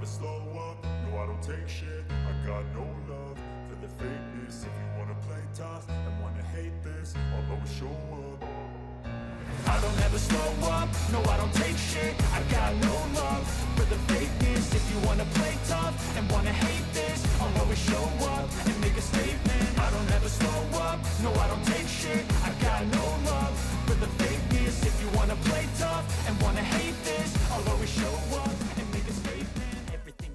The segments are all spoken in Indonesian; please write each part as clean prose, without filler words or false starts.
never slow up, no I don't take shit. I got no love for the fakeness. If you wanna play tough and wanna hate this, I'll always show up. I don't ever slow up, no I don't take shit. I got no love for the fakeness. If you wanna play tough and wanna hate this, I'll always show up and make a statement. I don't ever slow up, no I don't take shit. I got no love for the fakeness. If you wanna play tough and wanna hate this, I'll always show up and make a statement. Everything.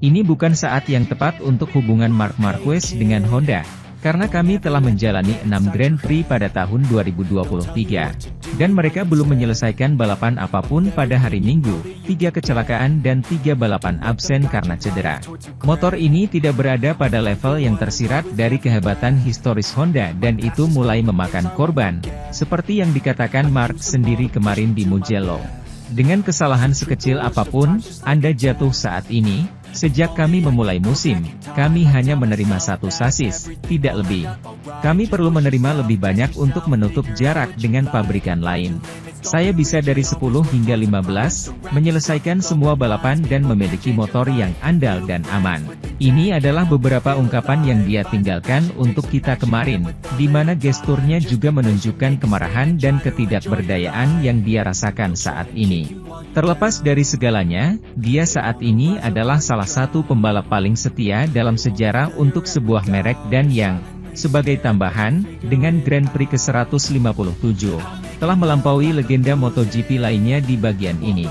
Ini bukan saat yang tepat untuk hubungan Marc Marquez dengan Honda, karena kami telah menjalani 6 Grand Prix pada tahun 2023, dan mereka belum menyelesaikan balapan apapun pada hari Minggu, 3 kecelakaan dan 3 balapan absen karena cedera. Motor ini tidak berada pada level yang tersirat dari kehebatan historis Honda dan itu mulai memakan korban, seperti yang dikatakan Marc sendiri kemarin di Mugello. Dengan kesalahan sekecil apapun, Anda jatuh saat ini. Sejak kami memulai musim, kami hanya menerima 1 sasis, tidak lebih. Kami perlu menerima lebih banyak untuk menutup jarak dengan pabrikan lain. Saya bisa dari 10 hingga 15, menyelesaikan semua balapan dan memiliki motor yang andal dan aman. Ini adalah beberapa ungkapan yang dia tinggalkan untuk kita kemarin, di mana gesturnya juga menunjukkan kemarahan dan ketidakberdayaan yang dia rasakan saat ini. Terlepas dari segalanya, dia saat ini adalah salah satu pembalap paling setia dalam sejarah untuk sebuah merek dan yang, sebagai tambahan, dengan Grand Prix ke-157, telah melampaui legenda MotoGP lainnya di bagian ini.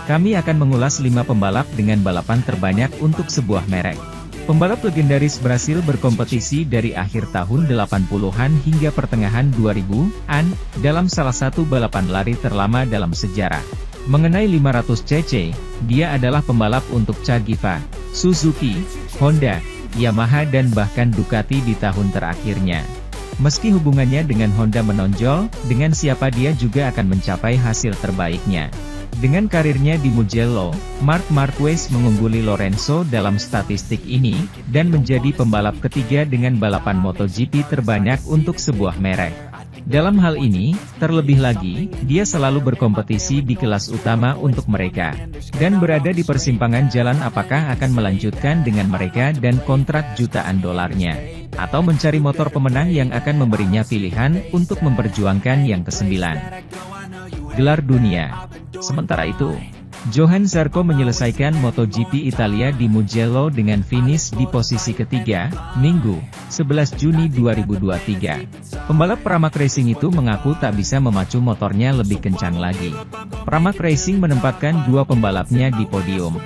Kami akan mengulas 5 pembalap dengan balapan terbanyak untuk sebuah merek. Pembalap legendaris Brasil berkompetisi dari akhir tahun 80-an hingga pertengahan 2000-an, dalam salah satu balapan lari terlama dalam sejarah. Mengenai 500cc, dia adalah pembalap untuk Cagiva, Suzuki, Honda, Yamaha dan bahkan Ducati di tahun terakhirnya. Meski hubungannya dengan Honda menonjol, dengan siapa dia juga akan mencapai hasil terbaiknya. Dengan karirnya di Mugello, Marc Marquez mengungguli Lorenzo dalam statistik ini, dan menjadi pembalap ketiga dengan balapan MotoGP terbanyak untuk sebuah merek. Dalam hal ini, terlebih lagi, dia selalu berkompetisi di kelas utama untuk mereka, dan berada di persimpangan jalan apakah akan melanjutkan dengan mereka dan kontrak jutaan dolarnya, atau mencari motor pemenang yang akan memberinya pilihan untuk memperjuangkan yang ke-9. Gelar dunia. Sementara itu, Johann Zarco menyelesaikan MotoGP Italia di Mugello dengan finish di posisi ketiga, Minggu, 11 Juni 2023. Pembalap Pramac Racing itu mengaku tak bisa memacu motornya lebih kencang lagi. Pramac Racing menempatkan 2 pembalapnya di podium.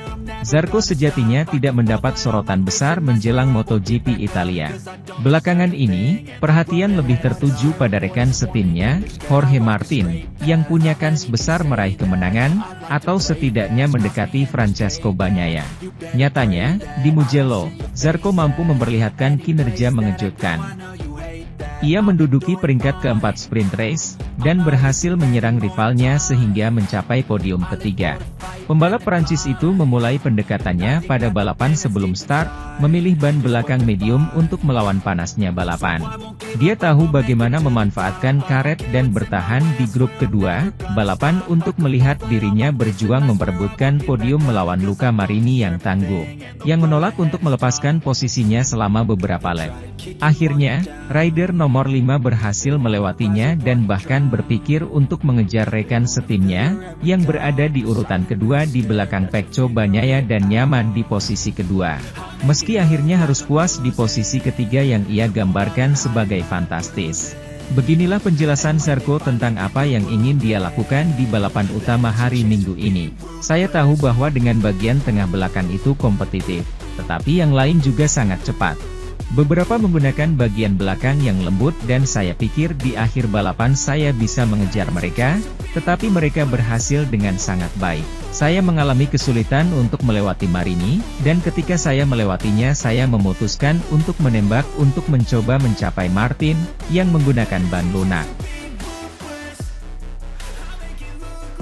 Zarco sejatinya tidak mendapat sorotan besar menjelang MotoGP Italia. Belakangan ini, perhatian lebih tertuju pada rekan setimnya, Jorge Martin, yang punya kans besar meraih kemenangan, atau setidaknya mendekati Francesco Bagnaia. Nyatanya, di Mugello, Zarco mampu memperlihatkan kinerja mengejutkan. Ia menduduki peringkat keempat sprint race, dan berhasil menyerang rivalnya sehingga mencapai podium ketiga. Pembalap Prancis itu memulai pendekatannya pada balapan sebelum start, memilih ban belakang medium untuk melawan panasnya balapan. Dia tahu bagaimana memanfaatkan karet dan bertahan di grup kedua, balapan untuk melihat dirinya berjuang memperebutkan podium melawan Luca Marini yang tangguh, yang menolak untuk melepaskan posisinya selama beberapa lap. Akhirnya, rider nomor 5 berhasil melewatinya dan bahkan berpikir untuk mengejar rekan setimnya, yang berada di urutan kedua di belakang Pecco Bagnaia dan nyaman di posisi kedua. Meski akhirnya harus puas di posisi ketiga yang ia gambarkan sebagai fantastis. Beginilah penjelasan Zarco tentang apa yang ingin dia lakukan di balapan utama hari Minggu ini. Saya tahu bahwa dengan bagian tengah belakang itu kompetitif, tetapi yang lain juga sangat cepat. Beberapa menggunakan bagian belakang yang lembut dan saya pikir di akhir balapan saya bisa mengejar mereka, tetapi mereka berhasil dengan sangat baik. Saya mengalami kesulitan untuk melewati Marini, dan ketika saya melewatinya saya memutuskan untuk menembak untuk mencoba mencapai Martin, yang menggunakan ban lunak.